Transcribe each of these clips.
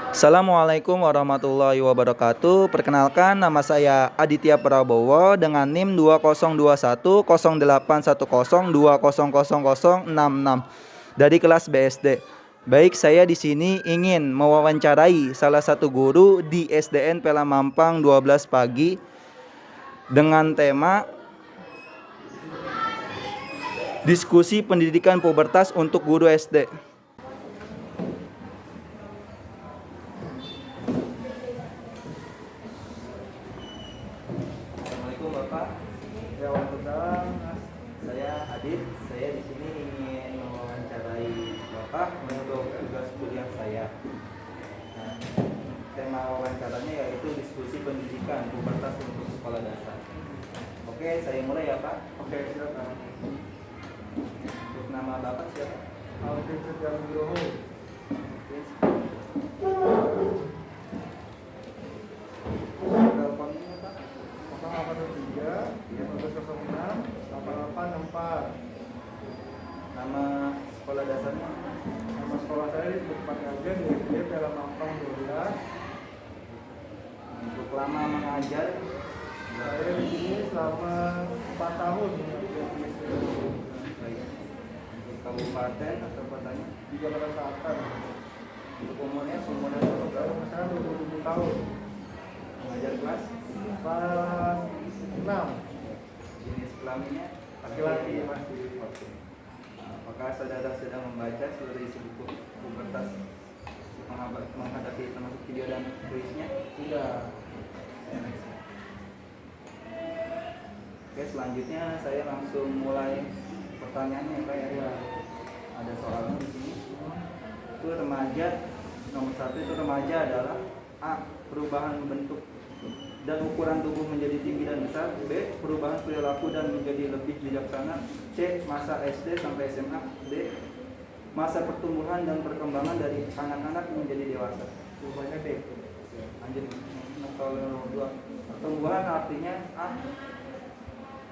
Assalamualaikum warahmatullahi wabarakatuh. Perkenalkan, nama saya Aditya Prabowo dengan NIM 20210810200066 dari kelas BSD. Baik, saya di sini ingin mewawancarai salah satu guru di SDN Pelamampang 12 pagi dengan tema diskusi pendidikan pubertas untuk guru SD. Assalamualaikum Bapak. Ya, Waalaikumsalam. Saya Adit. Saya di sini ingin mewawancarai Bapak untuk tugas kuliah saya. Nah, tema wawancaranya yaitu diskusi pendidikan pubertas untuk sekolah dasar. Oke, saya mulai ya Pak. Oke, silakan. Untuk nama Bapak siapa? Alvin Setianugroho. Teleponnya Pak. 0813 1506 8864. Nama sekolah dasarnya. Nama sekolah saya di tempat ngajar di SD Pelamampang 12. Untuk lama mengajar. Saya di sini selama 4 tahun. Baik. Untuk kabupaten atau kotanya. Di Jakarta Selatan. Untuk umurnya Kalau saya 27 tahun. mengajar kelas. Kelas 6. Jenis kelaminnya Laki-laki masih. Oke. Apakah saudara sedang membaca seluruh isi buku pubertas menghadapi termasuk video dan tulisnya? Tidak. Saya next. Oke, selanjutnya saya langsung mulai pertanyaannya Pak ya. Ada soalnya di sini. Itu remaja, nomor 1 itu remaja adalah A. Perubahan bentuk dan ukuran tubuh menjadi tinggi dan besar. B. Perubahan perilaku dan menjadi lebih bijaksana. C. Masa SD sampai SMA. D. Masa pertumbuhan dan perkembangan dari anak-anak menjadi dewasa. Jawabannya D. Lanjut. Kalau 2, pertumbuhan artinya A.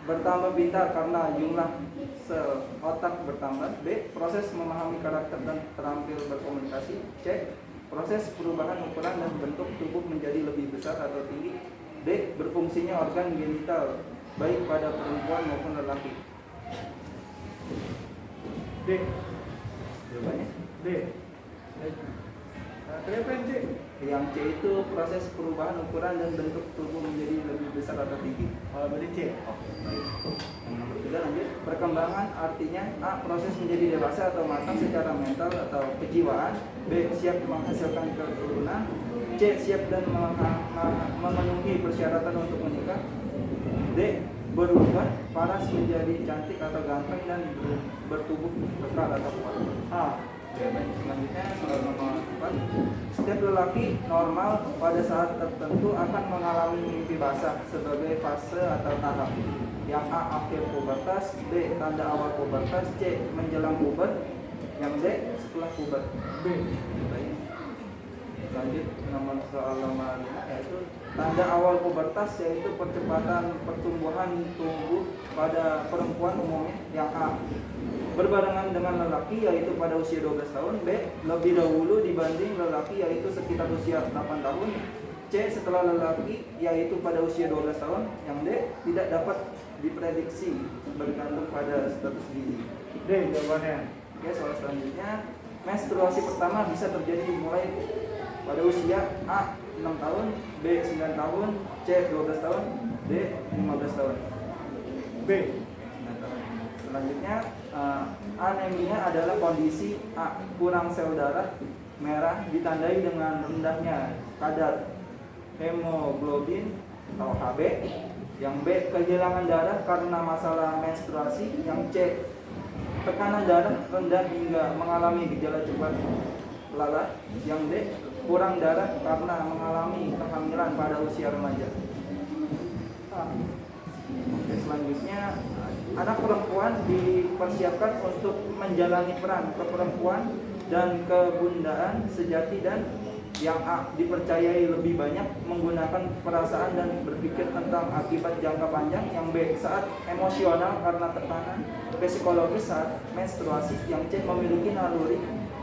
Bertambah pintar karena jumlah sel otak bertambah. B. Proses memahami karakter dan terampil berkomunikasi. C. Proses perubahan ukuran dan bentuk tubuh menjadi lebih besar atau tinggi. D. Berfungsinya organ genital baik pada perempuan maupun lelaki. D. Jawabannya D. Nah, kenapa yang C? yang C itu proses perubahan ukuran dan bentuk tubuh menjadi lebih besar atau tinggi. Berarti C. Oke, baik. Yang nomor 3 lanjut. Perkembangan artinya A. Proses menjadi dewasa atau matang secara mental atau kejiwaan. B. Siap menghasilkan keturunan. C. Siap dan memenuhi persyaratan untuk menikah. D. Berubah paras menjadi cantik atau ganteng dan bertubuh kekal atau kuat. A. Selanjutnya soal nomor 4. Setiap lelaki normal pada saat tertentu akan mengalami mimpi basah sebagai fase atau tahap. Yang A. Akhir pubertas. B. Tanda awal pubertas. C. Menjelang puber. Yang D. Setelah puber. B. Baik. Lanjut soal nomor 5 yaitu tanda awal pubertas, yaitu percepatan pertumbuhan tubuh pada perempuan umumnya. Yang A. Berbarengan dengan lelaki yaitu pada usia 12 tahun. B. Lebih dahulu dibanding lelaki yaitu sekitar usia 8 tahun. C. Setelah lelaki yaitu pada usia 12 tahun. Yang D. Tidak dapat diprediksi bergantung pada status gizi. D jawabannya. Oke, soal selanjutnya, menstruasi pertama bisa terjadi mulai pada usia A. 6 tahun, B. 9 tahun, C. 12 tahun, D. 15 tahun. B. 9 tahun. Selanjutnya, anemia adalah kondisi A. Kurang sel darah merah ditandai dengan rendahnya kadar hemoglobin atau Hb. Yang B. Kehilangan darah karena masalah menstruasi. Yang C. Tekanan darah rendah hingga mengalami gejala cepat lalat. Yang D. Kurang darah karena mengalami kehamilan pada usia remaja. Oke, selanjutnya, anak perempuan dipersiapkan untuk menjalani peran keperempuan dan kebundaan sejati. Dan yang A. Dipercayai lebih banyak menggunakan perasaan dan berpikir tentang akibat jangka panjang. Yang B. Saat emosional karena tekanan psikologis saat menstruasi. Yang C. Memiliki naluri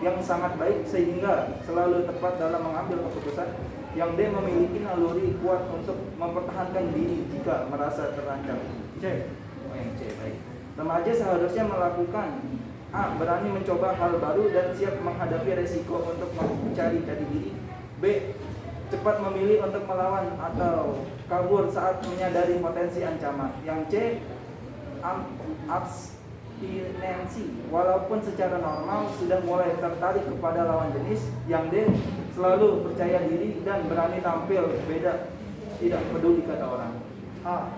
yang sangat baik sehingga selalu tepat dalam mengambil keputusan. Yang D. Memiliki naluri kuat untuk mempertahankan diri jika merasa terancam. C. Oh, yang C, baik. Remaja seharusnya melakukan A. Berani mencoba hal baru dan siap menghadapi resiko untuk mencari jati diri. B. Cepat memilih untuk melawan atau kabur saat menyadari potensi ancaman. Yang C. Abstinensi, walaupun secara normal sudah mulai tertarik kepada lawan jenis. Yang D. Selalu percaya diri dan berani tampil beda, tidak peduli kata orang. A.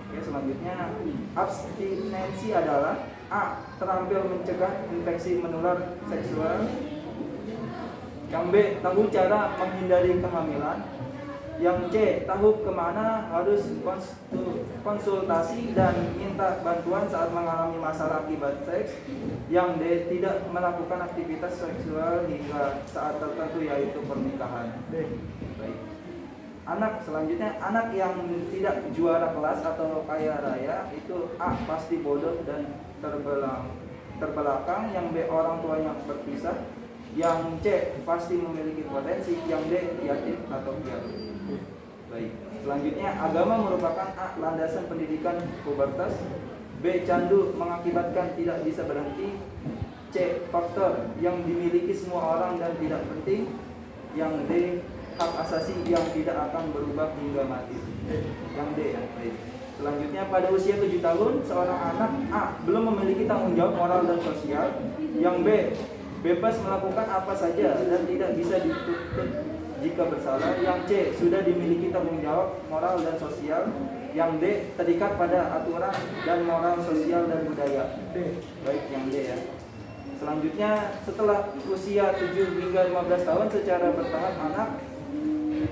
Oke, selanjutnya abstinensi adalah A. Terampil mencegah infeksi menular seksual. Yang B. Tahu cara menghindari kehamilan. Yang C. Tahu kemana harus konsultasi dan minta bantuan saat mengalami masalah akibat seks. Yang D. Tidak melakukan aktivitas seksual hingga saat tertentu, yaitu pernikahan. D. Baik. Anak selanjutnya, anak yang tidak juara kelas atau kaya raya itu A. Pasti bodoh dan terbelakang. Yang B. Orang tuanya berpisah. Yang C. Pasti memiliki potensi. Yang D. Yatim atau piatu. Baik. Selanjutnya, agama merupakan A. Landasan pendidikan pubertas. B. Candu mengakibatkan tidak bisa berhenti. C. Faktor yang dimiliki semua orang dan tidak penting. Yang D. Hak asasi yang tidak akan berubah hingga mati. Yang D ya. Baik. Selanjutnya, pada usia 7 tahun seorang anak A. belum memiliki tanggung jawab moral dan sosial. Yang B. bebas melakukan apa saja dan tidak bisa dituntut jika bersalah. Yang C. sudah dimiliki tanggung jawab moral dan sosial. Yang D. terikat pada aturan dan moral sosial dan budaya. D. Baik, yang D ya. Selanjutnya, setelah usia 7 hingga 15 tahun secara bertahap anak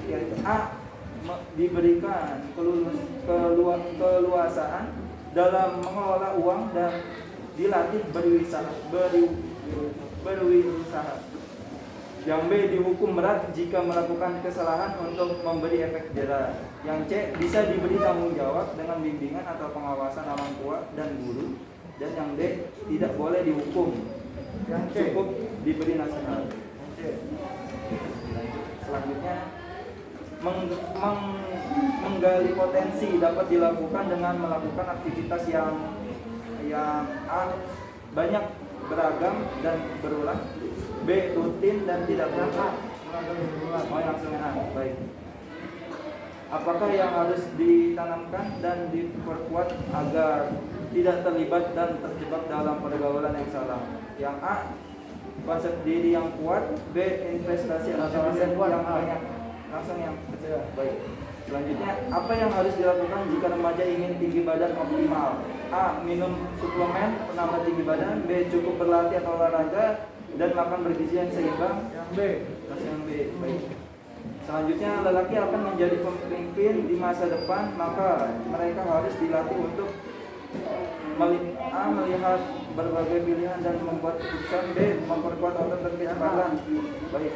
yaitu A. diberikan keluasaan dalam mengelola uang dan dilatih berwirausaha. Yang B. dihukum berat jika melakukan kesalahan untuk memberi efek jera. Yang C. bisa diberi tanggung jawab dengan bimbingan atau pengawasan orang tua dan guru. Dan yang D. tidak boleh dihukum, Yang C. cukup diberi nasihat. C. Selanjutnya, menggali potensi dapat dilakukan dengan melakukan aktivitas yang A. banyak, beragam dan berulang. B. rutin dan tidak berulang. Oh, langsung A. Baik. Apakah yang harus ditanamkan dan diperkuat agar tidak terlibat dan terjebak dalam pergaulan yang salah? Yang A. konsep diri yang kuat. B. investasi atau aset yang banyak. Langsung yang kecil. Baik. Selanjutnya, apa yang harus dilakukan jika remaja ingin tinggi badan optimal? A. minum suplemen penambah tinggi badan. B. cukup berlatih atau olahraga dan makan bergizi yang seimbang. Yang B. Yang B. Baik. Selanjutnya, lelaki akan menjadi pemimpin di masa depan, maka mereka harus dilatih untuk A. melihat berbagai pilihan dan membuat keputusan. B. memperkuat otot dan kecepatan. Baik.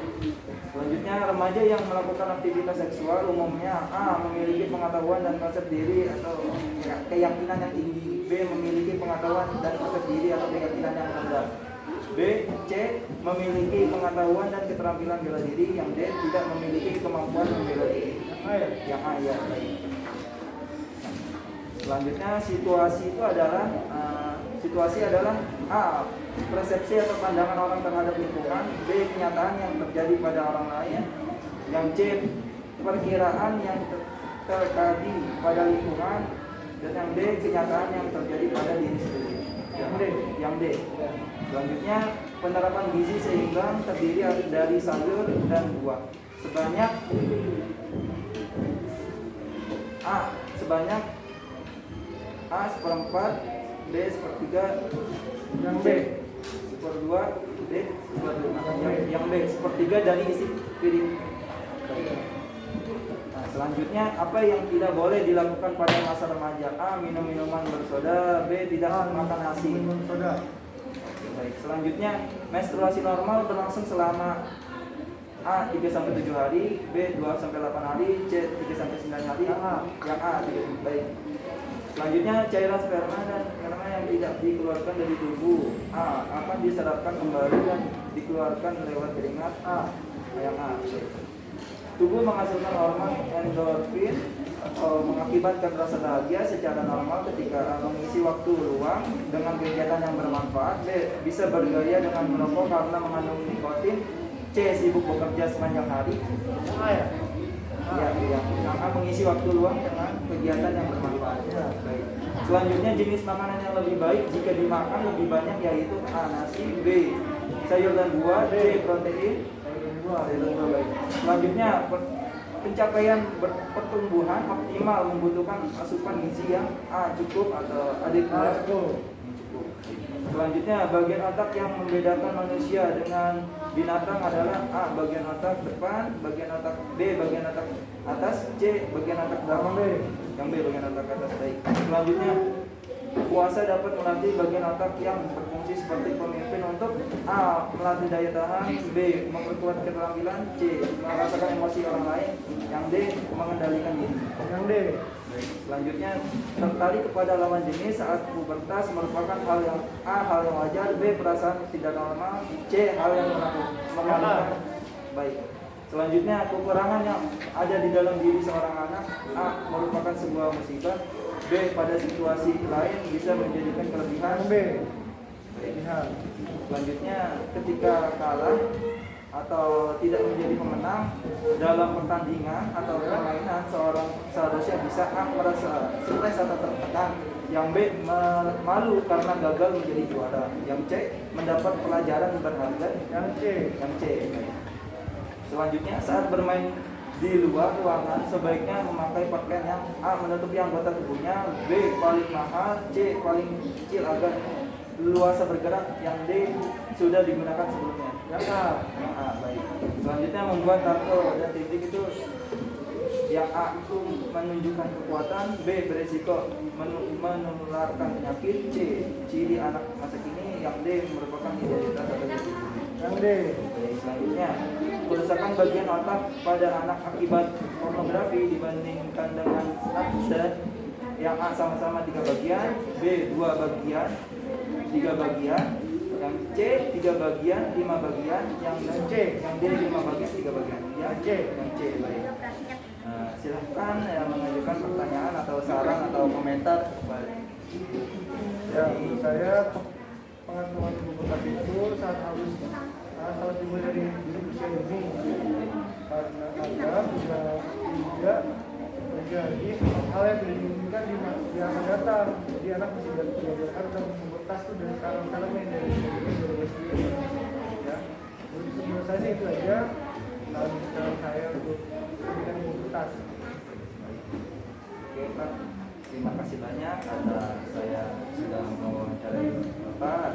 Selanjutnya, remaja yang melakukan aktivitas seksual umumnya A. memiliki pengetahuan dan konsep diri atau keyakinan yang tinggi. B. memiliki pengetahuan dan konsep diri atau keyakinan yang rendah. B. C. memiliki pengetahuan dan keterampilan bela diri. Yang D. tidak memiliki kemampuan membela diri. Yang A ya. Baik. Selanjutnya, situasi adalah A. persepsi atau pandangan orang terhadap lingkungan. B. kenyataan yang terjadi pada orang lain. Yang C. perkiraan yang terjadi pada lingkungan. Dan yang D. kenyataan yang terjadi pada diri sendiri. Yang D. Selanjutnya, penerapan gizi seimbang terdiri dari sayur dan buah sebanyak A seperempat, B sepertiga, Yang C seperdua, D seperlima. Yang B sepertiga dari isi piring. Nah, selanjutnya, apa yang tidak boleh dilakukan pada masa remaja? A. minum minuman bersoda. B. tidak makan nasi. Minum soda. Baik. Selanjutnya, menstruasi normal berlangsung selama A. 3-7 hari, B. 2-8 hari, C. 3-9 hari. Yang A 3. Baik. Selanjutnya, cairan sperma dan sperma yang tidak dikeluarkan dari tubuh A. akan diserapkan kembali dan dikeluarkan lewat keringat. Yang A. Tubuh menghasilkan hormon endorfin atau mengakibatkan rasa bahagia secara normal ketika mengisi waktu luang dengan kegiatan yang bermanfaat. B. Bisa bergaya dengan merokok karena mengandung nikotin. C. Sibuk bekerja sepanjang hari. Yang A mengisi waktu luang dengan kegiatan yang bermanfaat. Baik. Selanjutnya jenis makanan yang lebih baik jika dimakan lebih banyak yaitu A. Nasi. B. Sayur dan buah. C. Protein. Baik. Selanjutnya pencapaian pertumbuhan optimal membutuhkan asupan gizi yang A. Cukup atau adekuat. Cukup. Selanjutnya bagian otak yang membedakan manusia dengan binatang adalah A. Bagian otak depan, bagian otak B, bagian otak atas, C. Bagian otak belakang. Yang B bagian otak atas. Baik. Selanjutnya puasa dapat melatih bagian otak yang berfungsi seperti pemimpin untuk A. Melatih daya tahan, B. Memperkuat keterampilan, C. Merasakan emosi orang lain, yang D. Mengendalikan diri. Yang D. Baik. Selanjutnya tertarik kepada lawan jenis saat pubertas merupakan hal yang A. Hal yang wajar, B. Perasaan tidak normal, C. Hal yang memalukan. Baik. Selanjutnya kekurangan yang ada di dalam diri seorang anak. A. Merupakan sebuah musibah. B. Pada situasi lain bisa menjadikan kelebihan. B. Selanjutnya ketika kalah atau tidak menjadi pemenang dalam pertandingan atau permainan, seharusnya bisa A. Merasa stres atau tertekan. Yang B. Malu karena gagal menjadi juara. Yang C. Mendapat pelajaran berharga. Yang C. Selanjutnya saat bermain di luar ruangan sebaiknya memakai pakaian yang A. Menutupi anggota tubuhnya, B. Paling mahal, C. Paling kecil agar luasa bergerak, yang D. Sudah digunakan sebelumnya. Yang A. Baik. Selanjutnya membuat tato dan titik itu yang A itu menunjukkan kekuatan, B. Beresiko menularkan penyakit, C. Ciri anak masa kini, yang D. Merupakan identitas atau ciri. Yang D. Baik. Selanjutnya kerusakan bagian otak pada anak akibat pornografi dibandingkan dengan dan yang A sama-sama 3 bagian, B 2 bagian, 3 bagian, yang C 3 bagian, 5 bagian, yang D 5 bagian, 3 bagian. Yang C. Baik. Silahkan mengajukan pertanyaan atau saran atau komentar. Ya, menurut saya pengaturan pubertas itu saat dimulai dari usia ini karena agar tidak terjadi hal yang tidak diinginkan di akan datang. Jadi anak mesti diajarkan tentang pubertas itu dari sekarang yang dari sendiri. Ya, menurut saya itu aja dalam saya untuk pendidikan pubertas. Oke Pak, terima kasih banyak karena saya sudah mewawancarai Bapak.